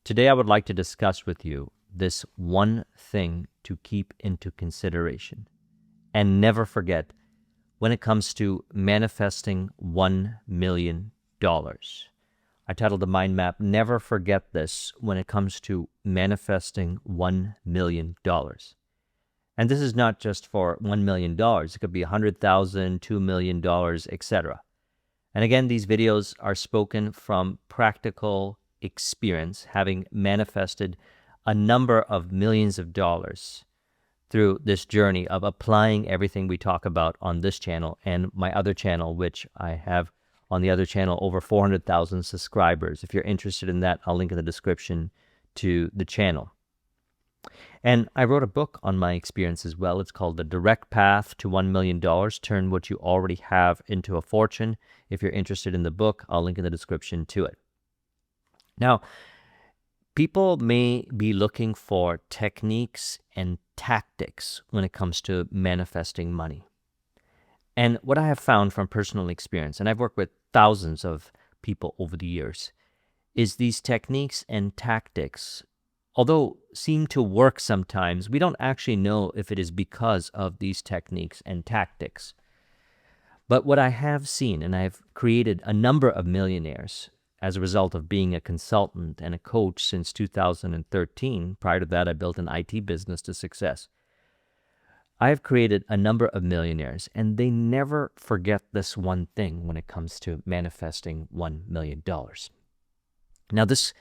Today, I would like to discuss with you this one thing to keep into consideration and never forget when it comes to manifesting $1 million. I titled the mind map, Never Forget This When It Comes to Manifesting $1 million. And this is not just for $1 million. It could be $100,000, $2 million, etc. And again, these videos are spoken from practical experience, having manifested a number of millions of dollars through this journey of applying everything we talk about on this channel and my other channel, which I have on the other channel over 400,000 subscribers. If you're interested in that, I'll link in the description to the channel. And I wrote a book on my experience as well. It's called The Direct Path to $1 Million, Turn What You Already Have into a Fortune. If you're interested in the book, I'll link in the description to it. Now, people may be looking for techniques and tactics when it comes to manifesting money. And what I have found from personal experience, and I've worked with thousands of people over the years, is these techniques and tactics, although seem to work sometimes, we don't actually know if it is because of these techniques and tactics. But what I have seen, and I've created a number of millionaires as a result of being a consultant and a coach since 2013. Prior to that, I built an IT business to success. I have created a number of millionaires, and they never forget this one thing when it comes to manifesting $1 million. Now, this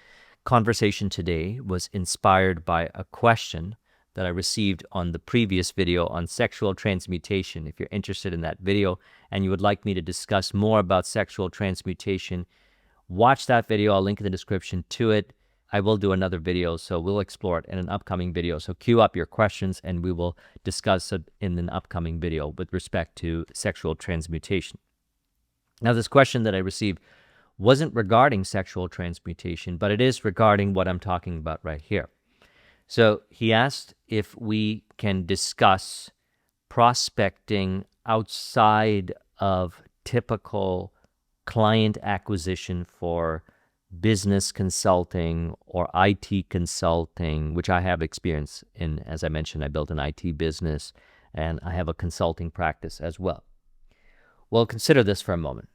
conversation today was inspired by a question that I received on the previous video on sexual transmutation. If you're interested in that video and you would like me to discuss more about sexual transmutation, watch that video. I'll link in the description to it. I will do another video, so we'll explore it in an upcoming video. So queue up your questions and we will discuss it in an upcoming video with respect to sexual transmutation. Now, this question that I received wasn't regarding sexual transmutation, but it is regarding what I'm talking about right here. So he asked if we can discuss prospecting outside of typical client acquisition for business consulting or IT consulting, which I have experience in. As I mentioned, I built an IT business and I have a consulting practice as well. Well, consider this for a moment.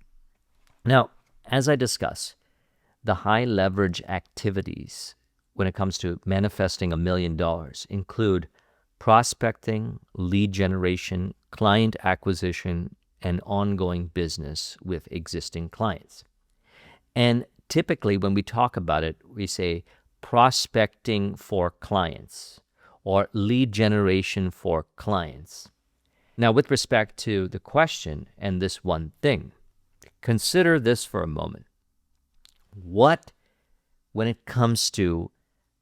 Now, as I discuss, the high leverage activities when it comes to manifesting $1 million include prospecting, lead generation, client acquisition, and ongoing business with existing clients. And typically when we talk about it, we say prospecting for clients or lead generation for clients. Now, with respect to the question and this one thing, consider this for a moment. What, when it comes to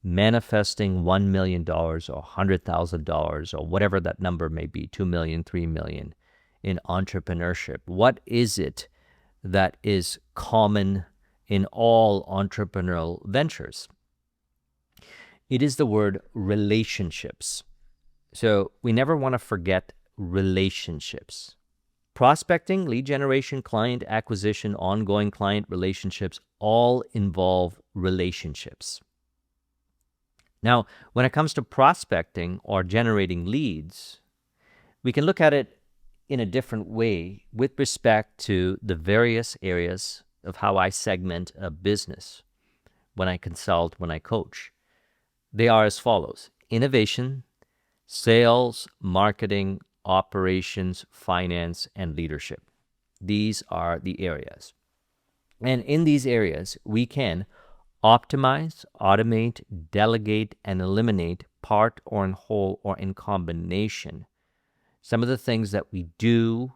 manifesting $1 million or $100,000 or whatever that number may be, 2 million, 3 million in entrepreneurship, what is it that is common in all entrepreneurial ventures? It is the word relationships. So we never want to forget relationships. Prospecting, lead generation, client acquisition, ongoing client relationships all involve relationships. Now, when it comes to prospecting or generating leads, we can look at it in a different way with respect to the various areas of how I segment a business when I consult, when I coach. They are as follows: innovation, sales, marketing, operations, finance, and leadership. These are the areas. And in these areas, we can optimize, automate, delegate, and eliminate part or in whole or in combination some of the things that we do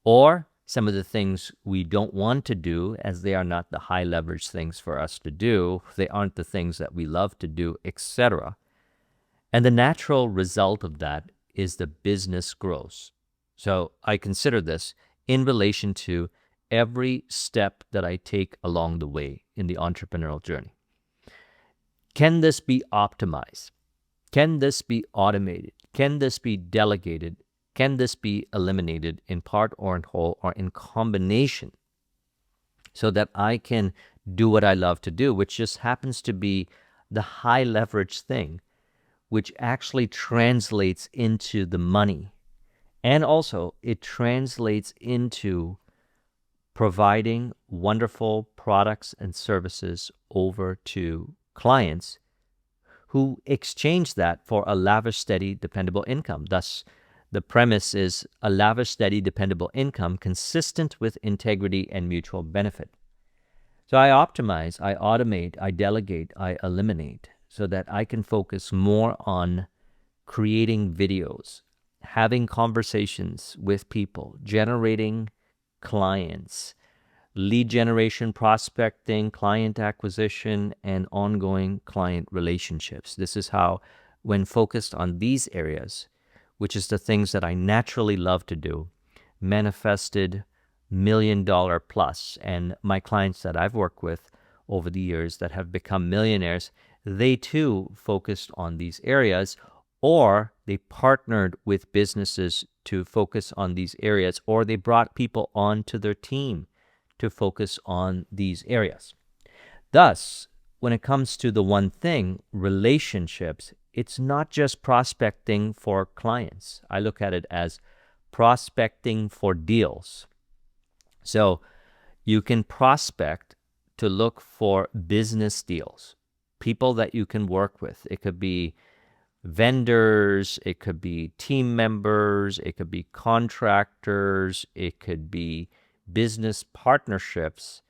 or some of the things we don't want to do, as they are not the high leverage things for us to do. They aren't the things that we love to do, etc. And the natural result of that is the business grows. So I consider this in relation to every step that I take along the way in the entrepreneurial journey. Can this be optimized? Can this be automated? Can this be delegated? Can this be eliminated in part or in whole or in combination so that I can do what I love to do, which just happens to be the high leverage thing, which actually translates into the money. And also, it translates into providing wonderful products and services over to clients who exchange that for a lavish, steady, dependable income. Thus, the premise is a lavish, steady, dependable income consistent with integrity and mutual benefit. So I optimize, I automate, I delegate, I eliminate so that I can focus more on creating videos, having conversations with people, generating clients, lead generation, prospecting, client acquisition, and ongoing client relationships. This is how, when focused on these areas, which is the things that I naturally love to do, manifested $1 million plus. And my clients that I've worked with over the years that have become millionaires, they too focused on these areas, or they partnered with businesses to focus on these areas, or they brought people onto their team to focus on these areas. Thus, when it comes to the one thing, relationships, it's not just prospecting for clients. I look at it as prospecting for deals. So you can prospect to look for business deals, people that you can work with. It could be vendors, it could be team members, it could be contractors, it could be business partnerships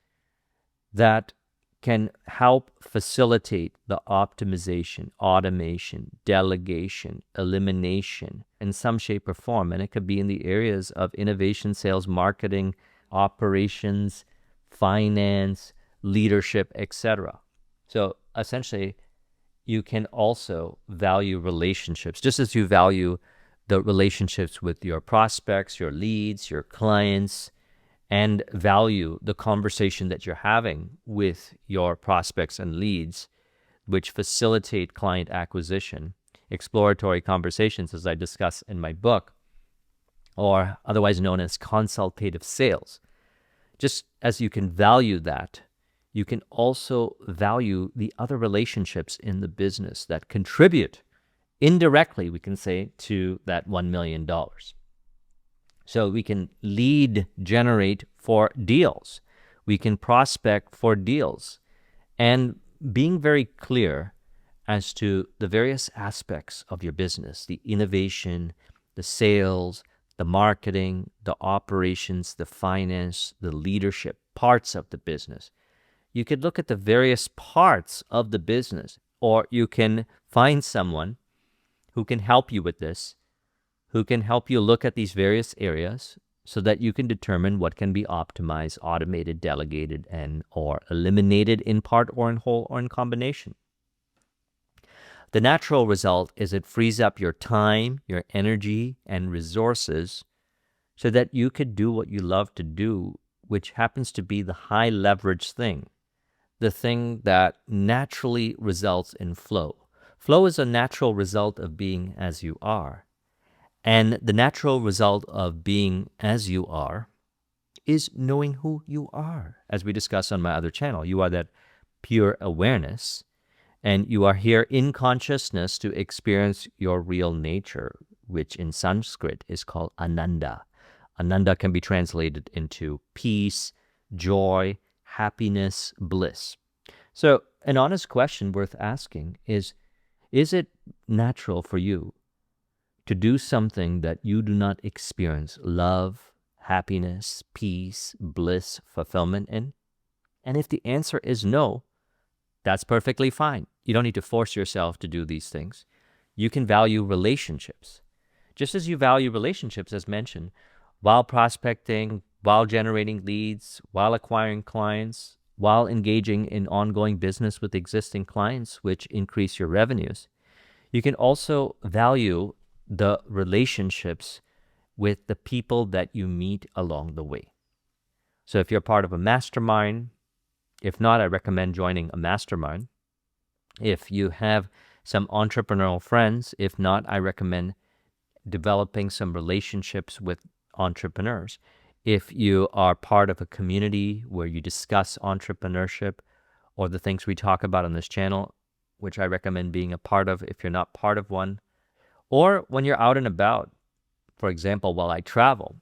that can help facilitate the optimization, automation, delegation, elimination in some shape or form. And it could be in the areas of innovation, sales, marketing, operations, finance, leadership, etc. So essentially, you can also value relationships, just as you value the relationships with your prospects, your leads, your clients, and value the conversation that you're having with your prospects and leads, which facilitate client acquisition, exploratory conversations, as I discuss in my book, or otherwise known as consultative sales. Just as you can value that, you can also value the other relationships in the business that contribute indirectly, we can say, to that $1 million. So we can lead generate for deals. We can prospect for deals. And being very clear as to the various aspects of your business, the innovation, the sales, the marketing, the operations, the finance, the leadership parts of the business. You could look at the various parts of the business, or you can find someone who can help you with this, who can help you look at these various areas so that you can determine what can be optimized, automated, delegated, and or eliminated in part or in whole or in combination. The natural result is it frees up your time, your energy, and resources so that you could do what you love to do, which happens to be the high leverage thing, the thing that naturally results in flow. Flow is a natural result of being as you are. And the natural result of being as you are is knowing who you are. As we discussed on my other channel, you are that pure awareness, and you are here in consciousness to experience your real nature, which in Sanskrit is called Ananda. Ananda can be translated into peace, joy, happiness, bliss. So an honest question worth asking is it natural for you to do something that you do not experience love, happiness, peace, bliss, fulfillment in? And if the answer is no, that's perfectly fine. You don't need to force yourself to do these things. You can value relationships. Just as you value relationships, as mentioned, while prospecting, while generating leads, while acquiring clients, while engaging in ongoing business with existing clients, which increase your revenues, you can also value the relationships with the people that you meet along the way. So if you're part of a mastermind, if not, I recommend joining a mastermind. If you have some entrepreneurial friends, if not, I recommend developing some relationships with entrepreneurs. If you are part of a community where you discuss entrepreneurship or the things we talk about on this channel, which I recommend being a part of if you're not part of one, or when you're out and about. For example, while I travel,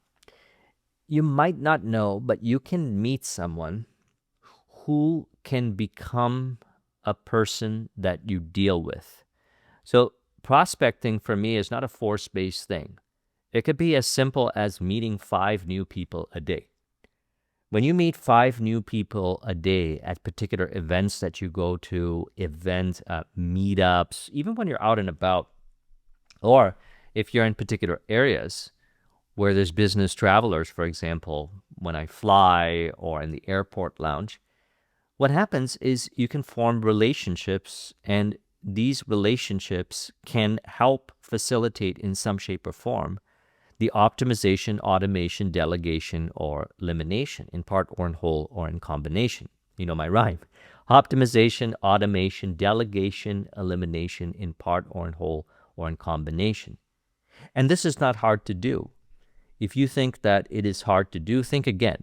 you might not know, but you can meet someone who can become a person that you deal with. So prospecting for me is not a force-based thing. It could be as simple as meeting 5 new people a day. When you meet 5 new people a day at particular events that you go to, meetups, even when you're out and about, or if you're in particular areas where there's business travelers, for example, when I fly or in the airport lounge, what happens is you can form relationships, and these relationships can help facilitate in some shape or form the optimization, automation, delegation, or elimination, in part or in whole or in combination. You know my rhyme. Optimization, automation, delegation, elimination, in part or in whole or in combination. And this is not hard to do. If you think that it is hard to do, think again.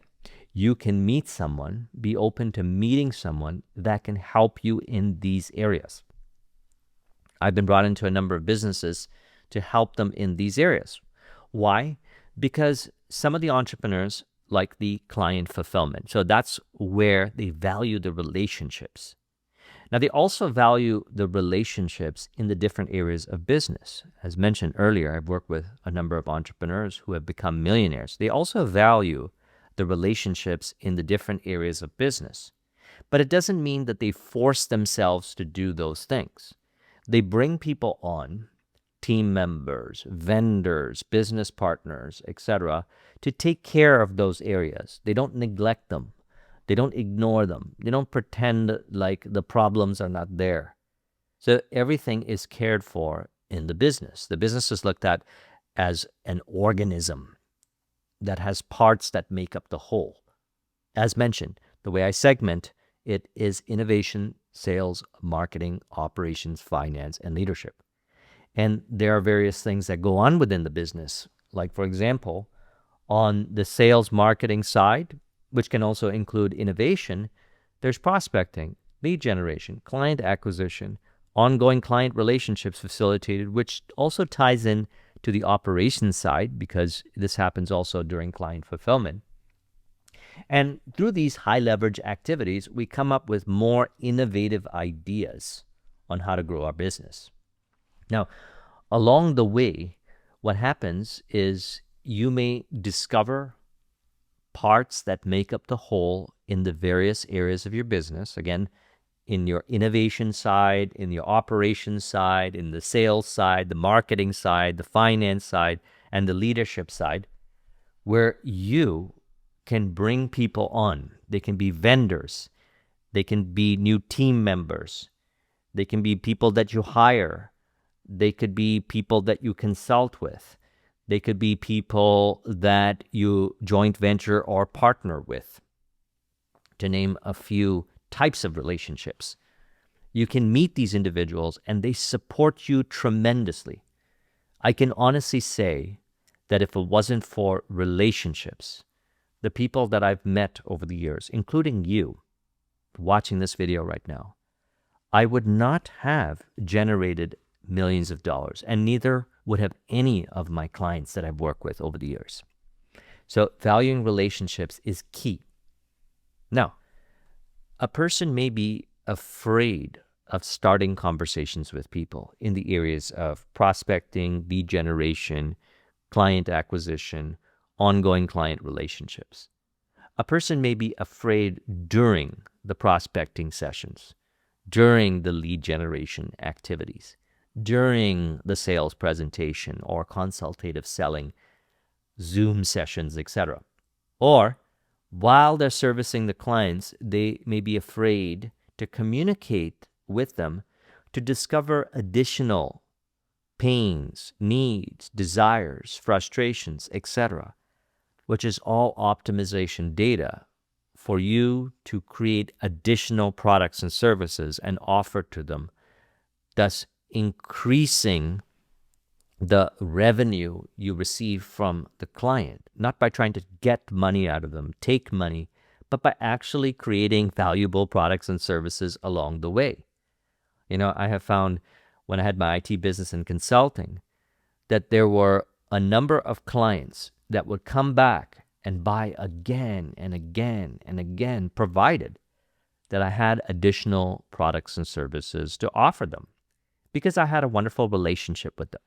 You can meet someone, be open to meeting someone that can help you in these areas. I've been brought into a number of businesses to help them in these areas. Why? Because some of the entrepreneurs like the client fulfillment. So that's where they value the relationships. Now, they also value the relationships in the different areas of business. As mentioned earlier, I've worked with a number of entrepreneurs who have become millionaires. They also value the relationships in the different areas of business. But it doesn't mean that they force themselves to do those things. They bring people on, team members, vendors, business partners, etc., to take care of those areas. They don't neglect them. They don't ignore them. They don't pretend like the problems are not there. So everything is cared for in the business. The business is looked at as an organism that has parts that make up the whole. As mentioned, the way I segment it is innovation, sales, marketing, operations, finance, and leadership. And there are various things that go on within the business. Like, for example, on the sales marketing side, which can also include innovation, there's prospecting, lead generation, client acquisition, ongoing client relationships facilitated, which also ties in to the operations side because this happens also during client fulfillment. And through these high leverage activities, we come up with more innovative ideas on how to grow our business. Now, along the way, what happens is you may discover parts that make up the whole in the various areas of your business. Again, in your innovation side, in your operations side, in the sales side, the marketing side, the finance side, and the leadership side, where you can bring people on. They can be vendors. They can be new team members. They can be people that you hire. They could be people that you consult with. They could be people that you joint venture or partner with, to name a few types of relationships. You can meet these individuals and they support you tremendously. I can honestly say that if it wasn't for relationships, the people that I've met over the years, including you watching this video right now, I would not have generated millions of dollars, and neither would have any of my clients that I've worked with over the years. So valuing relationships is key. Now, a person may be afraid of starting conversations with people in the areas of prospecting, lead generation, client acquisition, ongoing client relationships. A person may be afraid during the prospecting sessions, during the lead generation activities, during the sales presentation or consultative selling, Zoom sessions, etc. Or while they're servicing the clients, they may be afraid to communicate with them to discover additional pains, needs, desires, frustrations, etc., which is all optimization data for you to create additional products and services and offer to them, thus increasing the revenue you receive from the client, not by trying to get money out of them, take money, but by actually creating valuable products and services along the way. I have found when I had my IT business and consulting that there were a number of clients that would come back and buy again and again and again, provided that I had additional products and services to offer them because I had a wonderful relationship with them.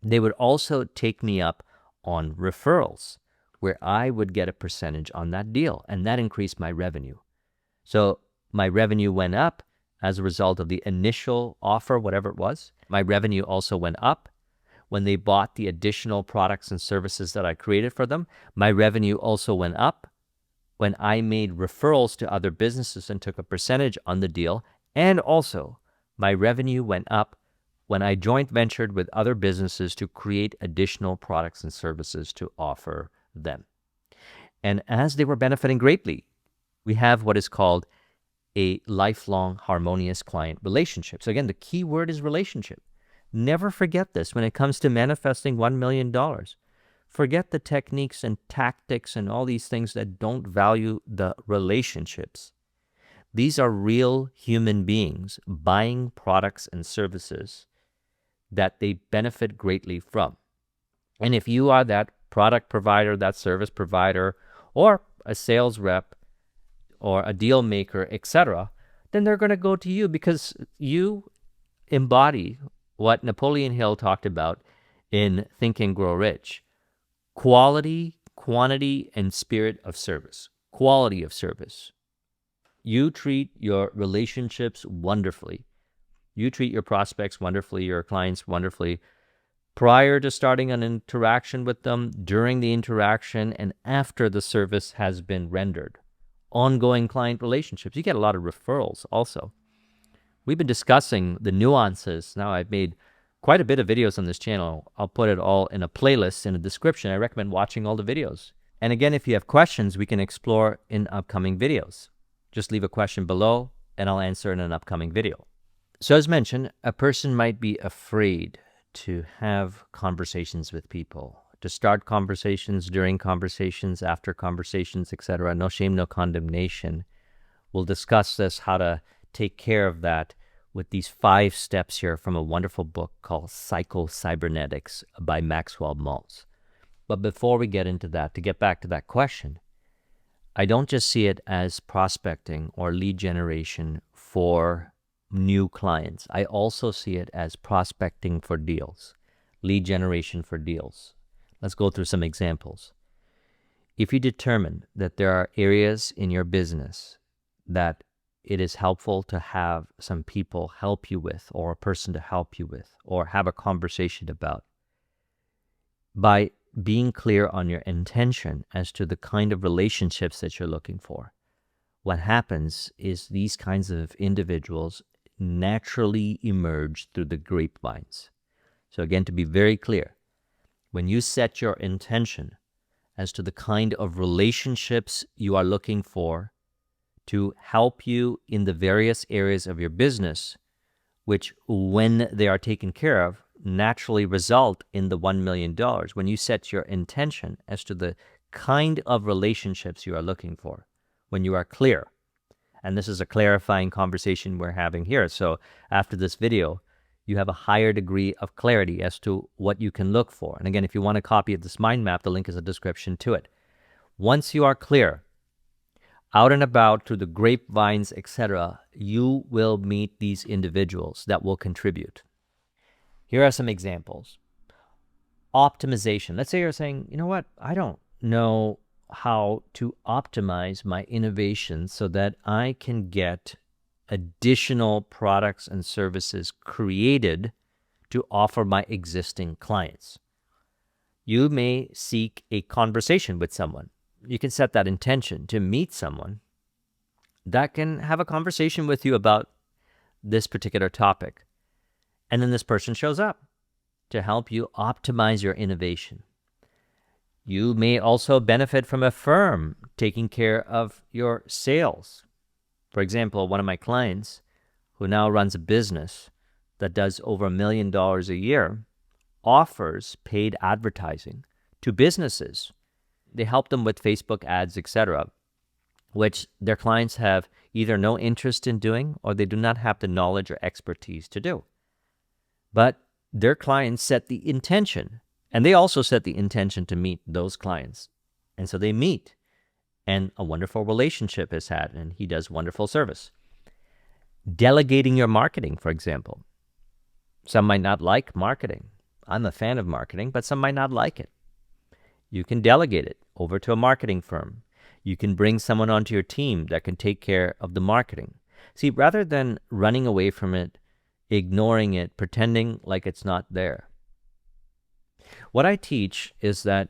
They would also take me up on referrals where I would get a percentage on that deal, and that increased my revenue. So my revenue went up as a result of the initial offer, whatever it was. My revenue also went up when they bought the additional products and services that I created for them. My revenue also went up when I made referrals to other businesses and took a percentage on the deal. And also, my revenue went up when I joint ventured with other businesses to create additional products and services to offer them. And as they were benefiting greatly, we have what is called a lifelong harmonious client relationship. So again, the key word is relationship. Never forget this when it comes to manifesting $1 million. Forget the techniques and tactics and all these things that don't value the relationships. These are real human beings buying products and services that they benefit greatly from. And if you are that product provider, that service provider, or a sales rep, or a deal maker, etc., then they're going to go to you because you embody what Napoleon Hill talked about in Think and Grow Rich. Quality, quantity, and spirit of service. Quality of service. You treat your relationships wonderfully. You treat your prospects wonderfully, your clients wonderfully, prior to starting an interaction with them, during the interaction, and after the service has been rendered. Ongoing client relationships. You get a lot of referrals also. We've been discussing the nuances. Now I've made quite a bit of videos on this channel. I'll put it all in a playlist in the description. I recommend watching all the videos. And again, if you have questions, we can explore in upcoming videos. Just leave a question below and I'll answer in an upcoming video. So as mentioned, a person might be afraid to have conversations with people, to start conversations, during conversations, after conversations, etc. No shame, no condemnation. We'll discuss this, how to take care of that with these 5 steps here from a wonderful book called Psycho-Cybernetics by Maxwell Maltz. But before we get into that, to get back to that question, I don't just see it as prospecting or lead generation for new clients. I also see it as prospecting for deals, lead generation for deals. Let's go through some examples. If you determine that there are areas in your business that it is helpful to have some people help you with, or a person to help you with, or have a conversation about, by being clear on your intention as to the kind of relationships that you're looking for, what happens is these kinds of individuals naturally emerge through the grapevines. So again, to be very clear, when you set your intention as to the kind of relationships you are looking for to help you in the various areas of your business, which when they are taken care of, naturally result in the $1 million. When you set your intention as to the kind of relationships you are looking for, when you are clear, and this is a clarifying conversation we're having here. So after this video, you have a higher degree of clarity as to what you can look for. And again, if you want a copy of this mind map, the link is in the description to it. Once you are clear, out and about through the grapevines, etc., you will meet these individuals that will contribute. Here are some examples. Optimization. Let's say you're saying, you know what, I don't know how to optimize my innovation so that I can get additional products and services created to offer my existing clients. You may seek a conversation with someone. You can set that intention to meet someone that can have a conversation with you about this particular topic. And then this person shows up to help you optimize your innovation. You may also benefit from a firm taking care of your sales. For example, one of my clients who now runs a business that does over $1 million a year offers paid advertising to businesses. They help them with Facebook ads, etc., which their clients have either no interest in doing or they do not have the knowledge or expertise to do. But their clients set the intention, and they also set the intention to meet those clients. And so they meet, and a wonderful relationship is had, and he does wonderful service. Delegating your marketing, for example. Some might not like marketing. I'm a fan of marketing, but some might not like it. You can delegate it over to a marketing firm. You can bring someone onto your team that can take care of the marketing. See, rather than running away from it, ignoring it, pretending like it's not there. What I teach is that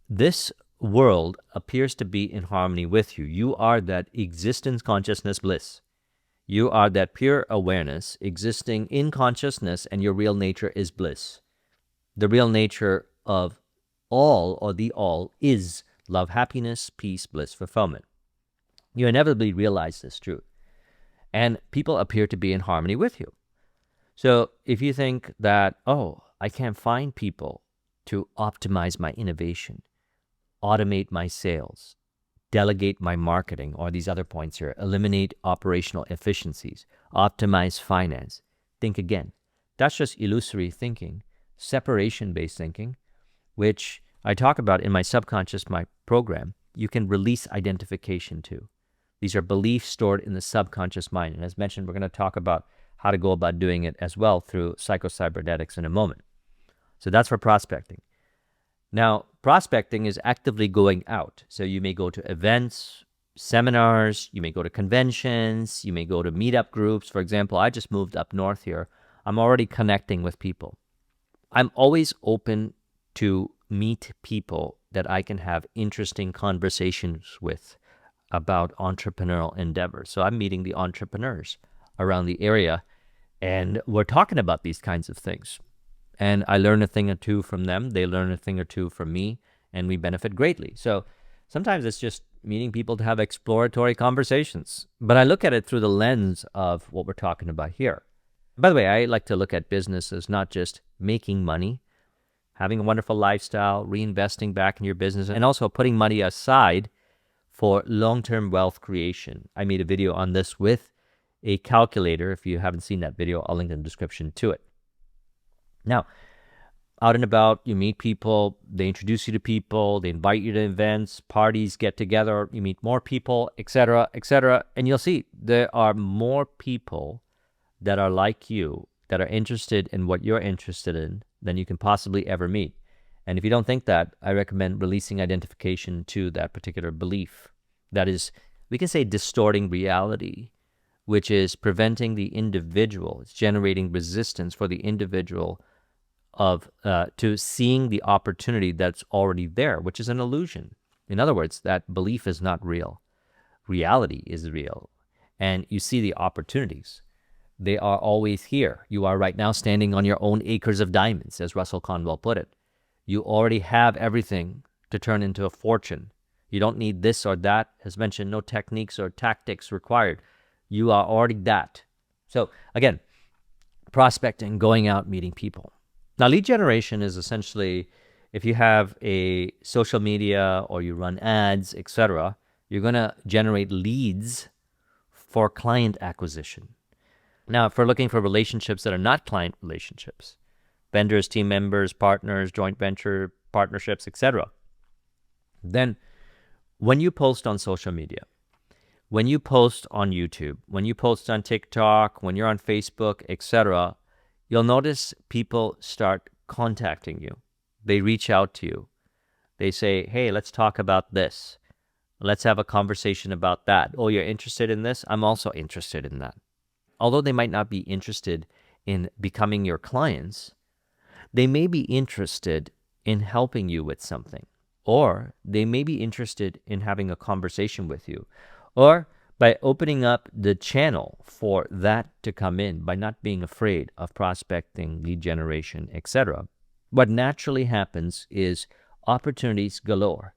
this world appears to be in harmony with you. You are that existence consciousness bliss. You are that pure awareness existing in consciousness, and your real nature is bliss. The real nature of all, or the all, is love, happiness, peace, bliss, fulfillment. You inevitably realize this truth, and people appear to be in harmony with you. So if you think that, oh, I can't find people to optimize my innovation, automate my sales, delegate my marketing, or these other points here, eliminate operational efficiencies, optimize finance, think again. That's just illusory thinking, separation-based thinking, which I talk about in my subconscious, my program. You can release identification to. These are beliefs stored in the subconscious mind. And as mentioned, we're going to talk about how to go about doing it as well through psychocybernetics in a moment. So that's for prospecting. Now, prospecting is actively going out. So you may go to events, seminars, you may go to conventions, you may go to meetup groups. For example, I just moved up north here. I'm already connecting with people. I'm always open to meet people that I can have interesting conversations with about entrepreneurial endeavors. So I'm meeting the entrepreneurs around the area, and we're talking about these kinds of things. And I learn a thing or two from them. They learn a thing or two from me, and we benefit greatly. So sometimes it's just meeting people to have exploratory conversations. But I look at it through the lens of what we're talking about here. By the way, I like to look at business as not just making money, having a wonderful lifestyle, reinvesting back in your business, and also putting money aside for long-term wealth creation. I made a video on this with a calculator. If you haven't seen that video, I'll link in the description to it. Now, out and about, you meet people, they introduce you to people, they invite you to events, parties, get together, you meet more people, etc., and you'll see there are more people that are like you, that are interested in what you're interested in, than you can possibly ever meet. And if you don't think that, I recommend releasing identification to that particular belief. That is, we can say distorting reality, which is preventing the individual, it's generating resistance for the individual to seeing the opportunity that's already there, which is an illusion. In other words, that belief is not real. Reality is real. And you see the opportunities. They are always here. You are right now standing on your own acres of diamonds, as Russell Conwell put it. You already have everything to turn into a fortune. You don't need this or that. As mentioned, no techniques or tactics required. You are already that. So again, prospecting, going out, meeting people. Now, lead generation is essentially, if you have a social media or you run ads, etc., you're going to generate leads for client acquisition. Now, if we're looking for relationships that are not client relationships, vendors, team members, partners, joint venture partnerships, etc., then when you post on social media, when you post on YouTube, when you post on TikTok, when you're on Facebook, etc., you'll notice people start contacting you. They reach out to you. They say, hey, let's talk about this. Let's have a conversation about that. Oh, you're interested in this? I'm also interested in that. Although they might not be interested in becoming your clients, they may be interested in helping you with something, or they may be interested in having a conversation with you, or by opening up the channel for that to come in, by not being afraid of prospecting, lead generation, etc. What naturally happens is opportunities galore.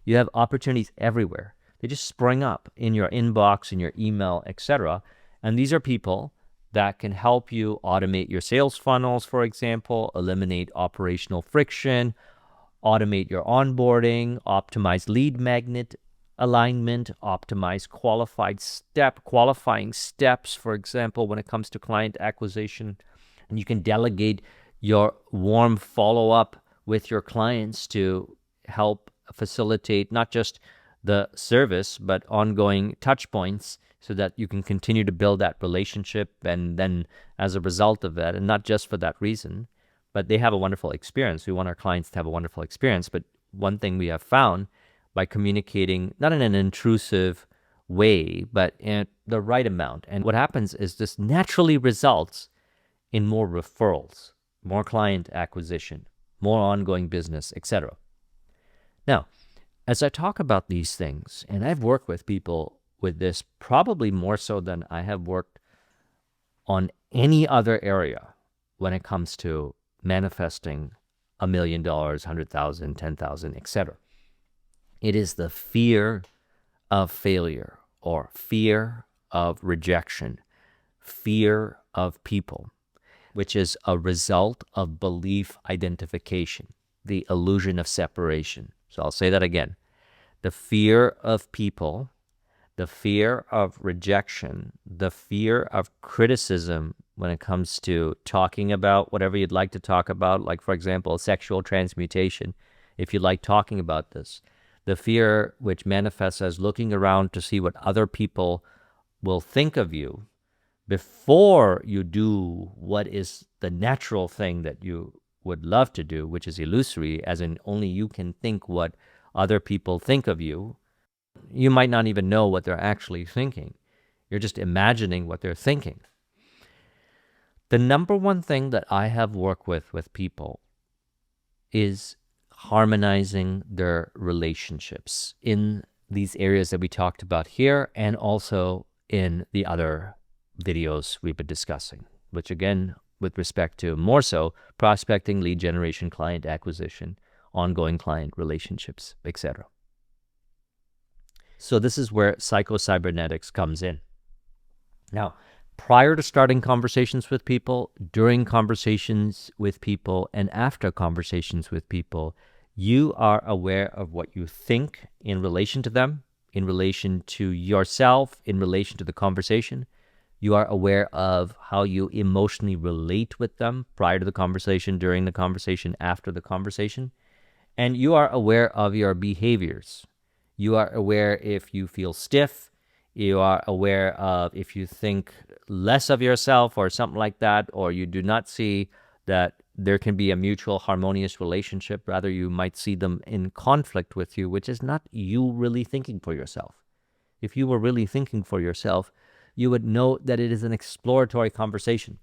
You have opportunities everywhere. They just spring up in your inbox, in your email, etc. And these are people that can help you automate your sales funnels, for example, eliminate operational friction, automate your onboarding, optimize lead magnet, alignment, optimize qualifying steps, for example, when it comes to client acquisition. And you can delegate your warm follow-up with your clients to help facilitate not just the service, but ongoing touch points so that you can continue to build that relationship. And then as a result of that, and not just for that reason, but they have a wonderful experience. We want our clients to have a wonderful experience. But one thing we have found by communicating, not in an intrusive way, but in the right amount. And what happens is this naturally results in more referrals, more client acquisition, more ongoing business, etc. Now, as I talk about these things, and I've worked with people with this probably more so than I have worked on any other area when it comes to manifesting $1 million, 100,000, 10,000, etc. It is the fear of failure or fear of rejection, fear of people, which is a result of belief identification, the illusion of separation. So I'll say that again. The fear of people, the fear of rejection, the fear of criticism when it comes to talking about whatever you'd like to talk about, like, for example, sexual transmutation, if you like talking about this. The fear which manifests as looking around to see what other people will think of you before you do what is the natural thing that you would love to do, which is illusory, as in only you can think what other people think of you. You might not even know what they're actually thinking. You're just imagining what they're thinking. The number one thing that I have worked with people is harmonizing their relationships in these areas that we talked about here and also in the other videos we've been discussing, which again, with respect to more so prospecting, lead generation, client acquisition, ongoing client relationships, etc. So this is where psycho-cybernetics comes in. Now, prior to starting conversations with people, during conversations with people, and after conversations with people, you are aware of what you think in relation to them, in relation to yourself, in relation to the conversation. You are aware of how you emotionally relate with them prior to the conversation, during the conversation, after the conversation. And you are aware of your behaviors. You are aware if you feel stiff. You are aware of if you think less of yourself or something like that, or you do not see that there can be a mutual harmonious relationship. Rather, you might see them in conflict with you, which is not you really thinking for yourself. If you were really thinking for yourself, you would know that it is an exploratory conversation.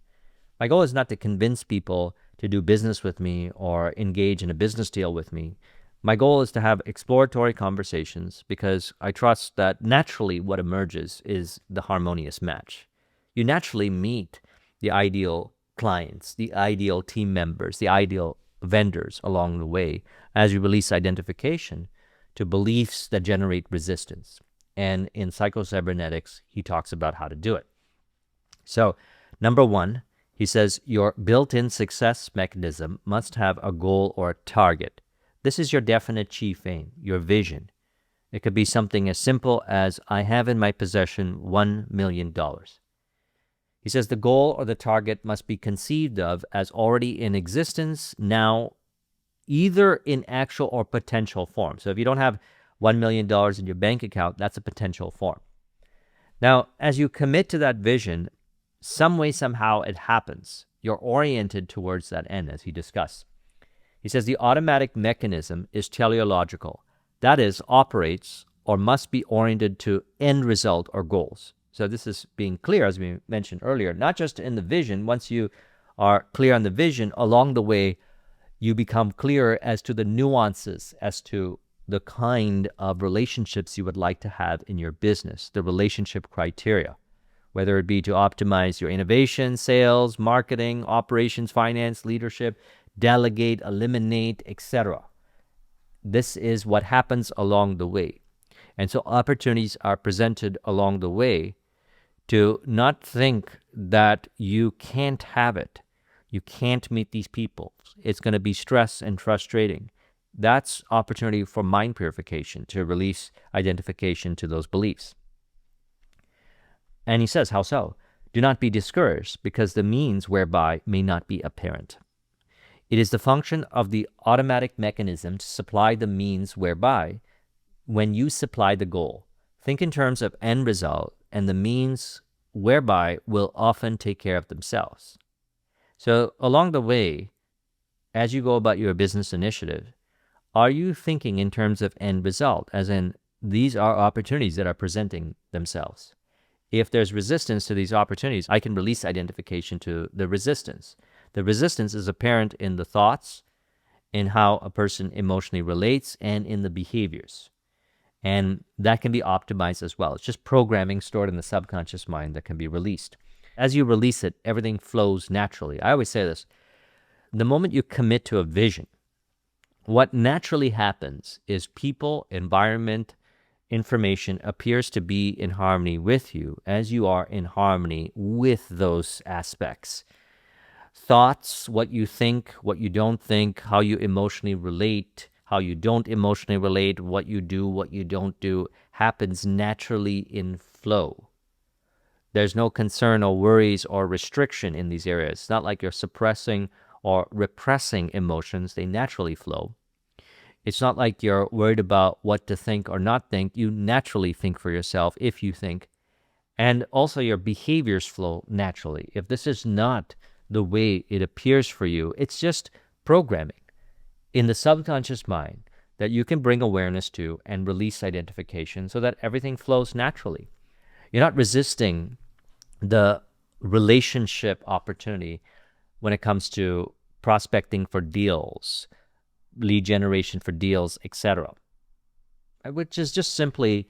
My goal is not to convince people to do business with me or engage in a business deal with me. My goal is to have exploratory conversations because I trust that naturally what emerges is the harmonious match. You naturally meet the ideal clients, the ideal team members, the ideal vendors along the way as you release identification to beliefs that generate resistance. And in psycho-cybernetics, he talks about how to do it. So, number one, he says your built-in success mechanism must have a goal or a target. This is your definite chief aim, your vision. It could be something as simple as, I have in my possession $1 million. He says the goal or the target must be conceived of as already in existence now, either in actual or potential form. So if you don't have $1 million in your bank account, that's a potential form. Now, as you commit to that vision, some way, somehow it happens. You're oriented towards that end, as he discussed. He says the automatic mechanism is teleological. That is, operates or must be oriented to end result or goals. So this is being clear, as we mentioned earlier, not just in the vision. Once you are clear on the vision, along the way, you become clearer as to the nuances, as to the kind of relationships you would like to have in your business, the relationship criteria, whether it be to optimize your innovation, sales, marketing, operations, finance, leadership, delegate, eliminate, etc. This is what happens along the way. And so opportunities are presented along the way to not think that you can't have it. You can't meet these people. It's going to be stress and frustrating. That's opportunity for mind purification, to release identification to those beliefs. And he says, how so? Do not be discouraged, because the means whereby may not be apparent. It is the function of the automatic mechanism to supply the means whereby, when you supply the goal. Think in terms of end result, and the means whereby will often take care of themselves. So along the way, as you go about your business initiative, are you thinking in terms of end result, as in these are opportunities that are presenting themselves? If there's resistance to these opportunities, I can release identification to the resistance. The resistance is apparent in the thoughts, in how a person emotionally relates, and in the behaviors. And that can be optimized as well. It's just programming stored in the subconscious mind that can be released. As you release it, everything flows naturally. I always say this: the moment you commit to a vision, what naturally happens is people, environment, information appears to be in harmony with you as you are in harmony with those aspects. Thoughts, what you think, what you don't think, how you emotionally relate, how you don't emotionally relate, what you do, what you don't do, happens naturally in flow. There's no concern or worries or restriction in these areas. It's not like you're suppressing or repressing emotions. They naturally flow. It's not like you're worried about what to think or not think. You naturally think for yourself if you think. And also your behaviors flow naturally. If this is not the way it appears for you, it's just programming in the subconscious mind that you can bring awareness to and release identification so that everything flows naturally. You're not resisting the relationship opportunity when it comes to prospecting for deals, lead generation for deals, etc., which is just simply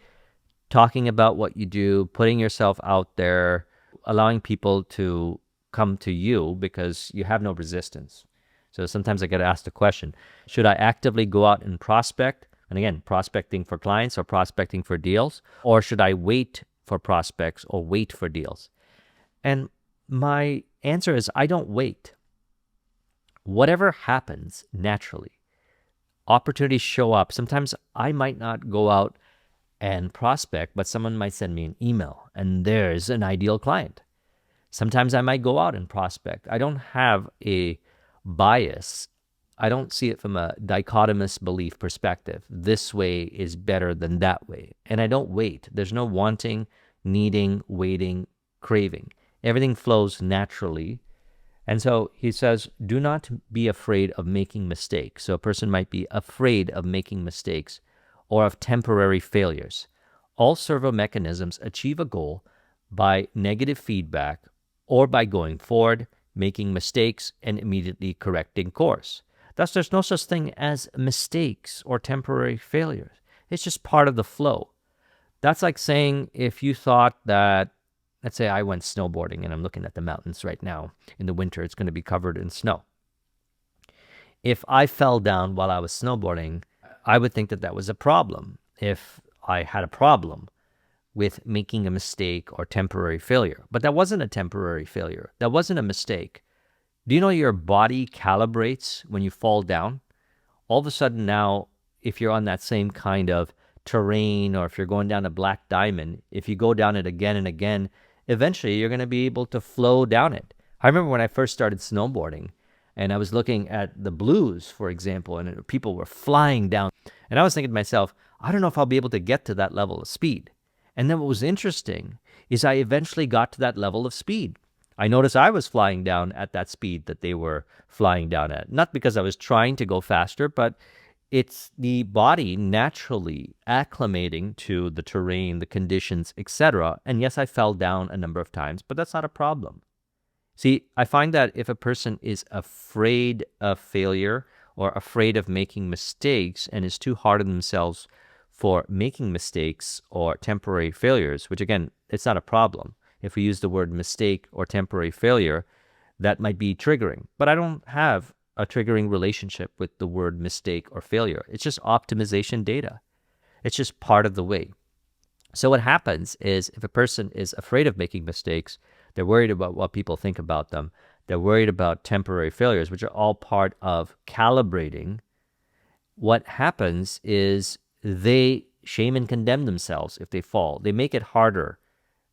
talking about what you do, putting yourself out there, allowing people to come to you because you have no resistance. So sometimes I get asked the question, should I actively go out and prospect? And again, prospecting for clients or prospecting for deals? Or should I wait for prospects or wait for deals? And my answer is, I don't wait. Whatever happens naturally, opportunities show up. Sometimes I might not go out and prospect, but someone might send me an email and there's an ideal client. Sometimes I might go out and prospect. I don't have a bias. I don't see it from a dichotomous belief perspective. This way is better than that way. And I don't wait. There's no wanting, needing, waiting, craving. Everything flows naturally. And so he says, do not be afraid of making mistakes. So a person might be afraid of making mistakes or of temporary failures. All servo mechanisms achieve a goal by negative feedback or by going forward, making mistakes, and immediately correcting course. Thus, there's no such thing as mistakes or temporary failures. It's just part of the flow. That's like saying if you thought that, let's say I went snowboarding and I'm looking at the mountains right now. In the winter, it's going to be covered in snow. If I fell down while I was snowboarding, I would think that that was a problem. If I had a problem with making a mistake or temporary failure. But that wasn't a temporary failure. That wasn't a mistake. Do you know your body calibrates when you fall down? All of a sudden now, if you're on that same kind of terrain or if you're going down a black diamond, if you go down it again and again, eventually you're going to be able to flow down it. I remember when I first started snowboarding and I was looking at the blues, for example, and people were flying down. And I was thinking to myself, I don't know if I'll be able to get to that level of speed. And then what was interesting is I eventually got to that level of speed. I noticed I was flying down at that speed that they were flying down at. Not because I was trying to go faster, but it's the body naturally acclimating to the terrain, the conditions, etc. And yes, I fell down a number of times, but that's not a problem. See, I find that if a person is afraid of failure or afraid of making mistakes and is too hard on themselves for making mistakes or temporary failures, which again, it's not a problem. If we use the word mistake or temporary failure, that might be triggering. But I don't have a triggering relationship with the word mistake or failure. It's just optimization data. It's just part of the way. So what happens is if a person is afraid of making mistakes, they're worried about what people think about them. They're worried about temporary failures, which are all part of calibrating what happens is they shame and condemn themselves if they fall. They make it harder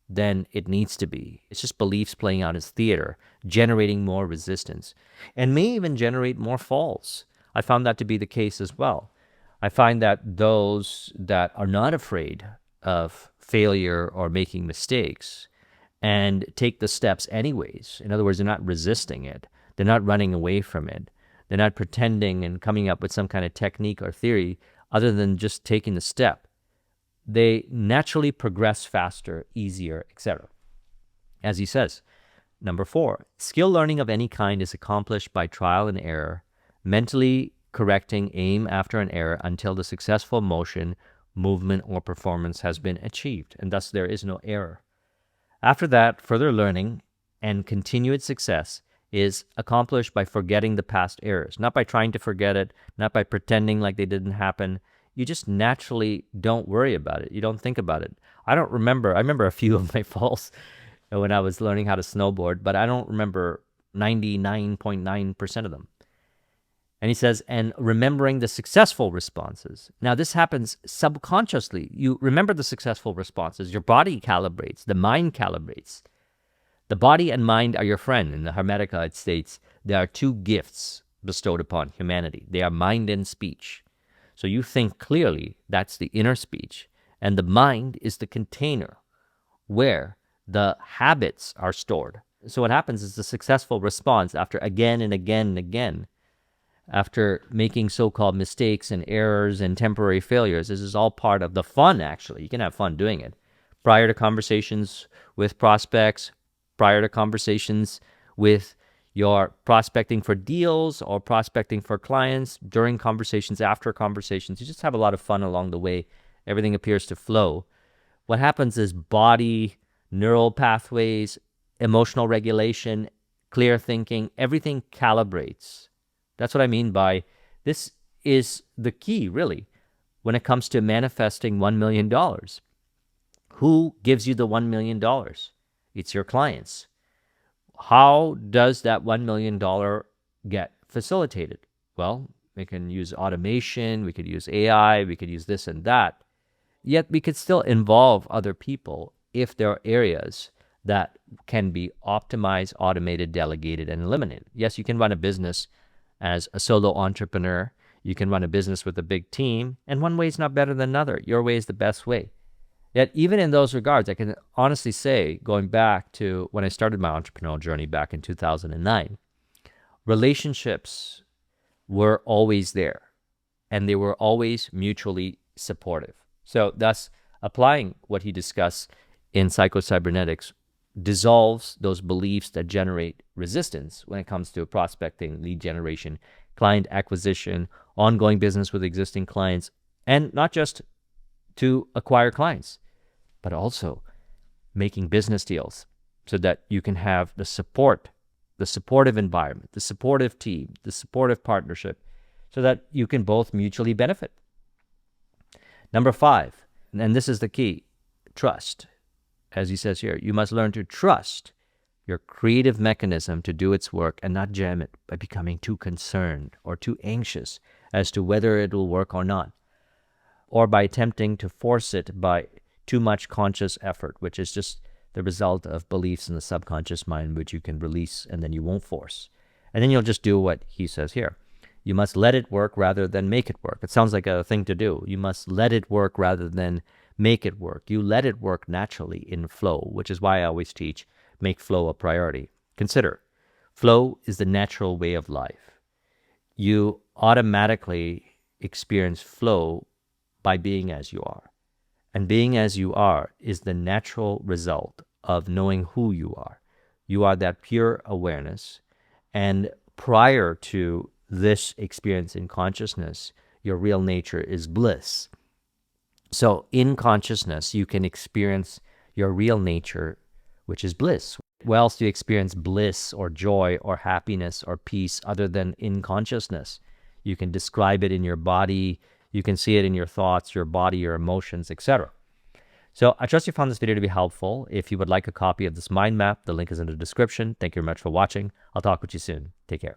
than it needs to be. It's just beliefs playing out as theater, generating more resistance, and may even generate more falls. I found that to be the case as well. I find that those that are not afraid of failure or making mistakes and take the steps anyways, in other words, they're not resisting it, they're not running away from it, they're not pretending and coming up with some kind of technique or theory other than just taking the step, they naturally progress faster, easier, etc. As he says, number 4, skill learning of any kind is accomplished by trial and error, mentally correcting aim after an error until the successful motion, movement, or performance has been achieved, and thus there is no error. After that, further learning and continued success is accomplished by forgetting the past errors, not by trying to forget it, not by pretending like they didn't happen. You just naturally don't worry about it. You don't think about it. I remember a few of my falls when I was learning how to snowboard, but I don't remember 99.9% of them. And he says, and remembering the successful responses. Now, this happens subconsciously. You remember the successful responses. Your body calibrates. The mind calibrates. The body and mind are your friend. In the Hermetica, it states, there are 2 gifts bestowed upon humanity. They are mind and speech. So you think clearly, that's the inner speech. And the mind is the container where the habits are stored. So what happens is the successful response after again and again and again, after making so-called mistakes and errors and temporary failures, this is all part of the fun, actually. You can have fun doing it. Prior to conversations with prospects, prior to conversations with your prospecting for deals or prospecting for clients, during conversations, after conversations, you just have a lot of fun along the way. Everything appears to flow. What happens is body, neural pathways, emotional regulation, clear thinking, everything calibrates. That's what I mean by this is the key, really, when it comes to manifesting $1 million. Who gives you the $1 million? It's your clients. How does that $1 million get facilitated? Well, we can use automation, we could use AI, we could use this and that. Yet we could still involve other people if there are areas that can be optimized, automated, delegated, and eliminated. Yes, you can run a business as a solo entrepreneur. You can run a business with a big team, and one way is not better than another. Your way is the best way. Yet even in those regards, I can honestly say, going back to when I started my entrepreneurial journey back in 2009, relationships were always there, and they were always mutually supportive. So thus, applying what he discussed in psychocybernetics dissolves those beliefs that generate resistance when it comes to prospecting, lead generation, client acquisition, ongoing business with existing clients, and not just to acquire clients, but also making business deals so that you can have the support, the supportive environment, the supportive team, the supportive partnership, so that you can both mutually benefit. Number 5, and this is the key, trust. As he says here, you must learn to trust your creative mechanism to do its work and not jam it by becoming too concerned or too anxious as to whether it will work or not, or by attempting to force it by too much conscious effort, which is just the result of beliefs in the subconscious mind, which you can release and then you won't force. And then you'll just do what he says here. You must let it work rather than make it work. It sounds like a thing to do. You must let it work rather than make it work. You let it work naturally in flow, which is why I always teach, make flow a priority. Consider, flow is the natural way of life. You automatically experience flow by being as you are. And being as you are is the natural result of knowing who you are. You are that pure awareness. And prior to this experience in consciousness, your real nature is bliss. So in consciousness, you can experience your real nature, which is bliss. Where else do you experience bliss or joy or happiness or peace other than in consciousness? You can describe it in your body. You can see it in your thoughts, your body, your emotions, etc. So I trust you found this video to be helpful. If you would like a copy of this mind map, the link is in the description. Thank you very much for watching. I'll talk with you soon. Take care.